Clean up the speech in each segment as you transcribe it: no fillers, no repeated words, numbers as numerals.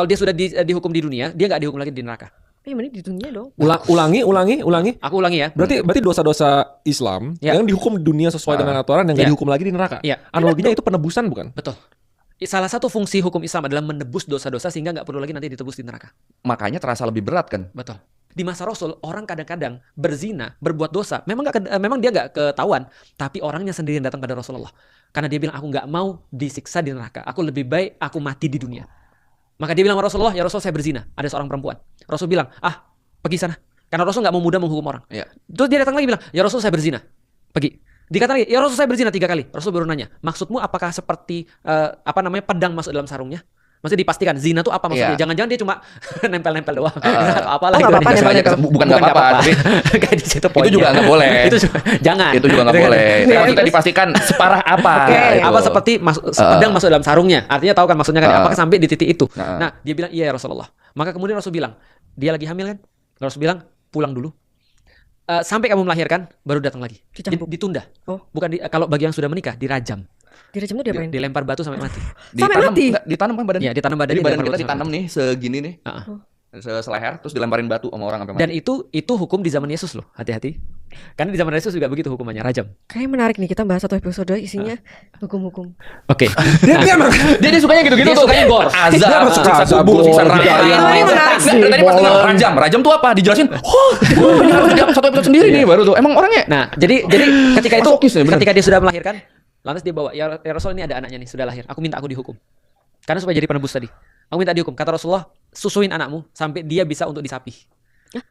Kalau dia sudah dihukum di dunia, dia nggak dihukum lagi di neraka. Mending di dunia dong. Ulangi. Aku ulangi ya. Berarti dosa-dosa Islam yang dihukum di dunia sesuai dengan aturan yang nggak dihukum lagi di neraka. Analoginya itu penebusan bukan? Betul. Salah satu fungsi hukum Islam adalah menebus dosa-dosa sehingga nggak perlu lagi nanti ditebus di neraka. Makanya terasa lebih berat kan? Betul. Di masa Rasul orang kadang-kadang berzina, berbuat dosa. Memang dia nggak ketahuan, tapi orangnya sendiri yang datang pada Rasulullah. Karena dia bilang aku nggak mau disiksa di neraka. Aku lebih baik aku mati di dunia. Maka dia bilang sama Rasulullah, ya Rasul saya berzina. Ada seorang perempuan. Rasul bilang, pergi sana. Karena Rasul nggak mau mudah menghukum orang. Terus dia datang lagi bilang, ya Rasul saya berzina. Pergi. Dikata lagi, ya Rasul saya berzina 3 kali. Rasul baru nanya, maksudmu apakah seperti pedang masuk dalam sarungnya? Maksudnya dipastikan zina tuh apa maksudnya? Jangan-jangan dia cuma nempel-nempel doang. Apalah gitu. Bukan nggak apa-apa, tapi kayak di situ poinnya. Itu juga nggak boleh. Jangan. Itu juga nggak boleh. Tapi kita dipastikan separah apa. Apa seperti pedang masuk dalam sarungnya? Artinya tahu kan maksudnya kan? Apakah sampai di titik itu? Nah, dia bilang iya ya Rasulullah. Maka kemudian Rasul bilang, dia lagi hamil kan? Rasul bilang pulang dulu. Sampai kamu melahirkan baru datang lagi. Ditunda. Bukan kalau bagi yang sudah menikah dirajam. Dirajam tuh diapain? Dilempar batu sampai mati. Ditanam kan badan. Iya, ditanam badan. Jadi badan kita ditanam nih segini nih. Seleher terus dilemparin batu sama orang sampai mati. Dan itu hukum di zaman Yesus loh. Hati-hati. Karena di zaman Yesus juga begitu hukumannya, rajam. Kayaknya menarik nih kita bahas satu episode isinya hukum-hukum. Oke. Dia sukanya gitu-gitu tuh. Sukanya gore. Azab, siksa kubur, siksa neraka. Tadi pas dengar rajam tuh apa? Dijelasin. Ini harus ada satu episode sendiri nih baru tuh. Emang orangnya. Nah, jadi ketika dia sudah melahirkan, lantas dia bawa, ya Rasul ini ada anaknya nih, sudah lahir. Aku minta aku dihukum. Karena supaya jadi penebus tadi. Aku minta dihukum. Kata Rasulullah, susuin anakmu sampai dia bisa untuk disapih.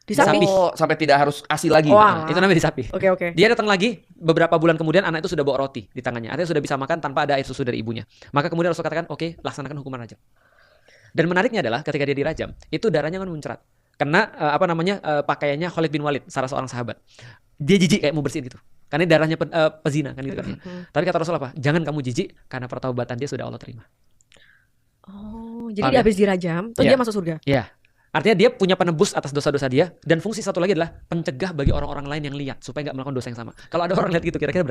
Disapih? Sampai tidak harus ASI lagi. Itu namanya disapih. Oke. Dia datang lagi, beberapa bulan kemudian anak itu sudah bawa roti di tangannya. Artinya sudah bisa makan tanpa ada air susu dari ibunya. Maka kemudian Rasul katakan, oke, laksanakan hukuman rajam. Dan menariknya adalah ketika dia dirajam, itu darahnya kan muncrat. Karena pakaiannya Khalid bin Walid, salah seorang sahabat. Dia jijik kayak mau bersihin gitu. Karena darahnya pezina kan gitu kan. Tapi kata Rasul apa? Jangan kamu jijik karena pertaubatan dia sudah Allah terima. Jadi dia habis dirajam, terus dia masuk surga. Iya. Artinya dia punya penebus atas dosa-dosa dia, dan fungsi satu lagi adalah pencegah bagi orang-orang lain yang lihat supaya nggak melakukan dosa yang sama. Kalau ada orang lihat gitu, kira-kira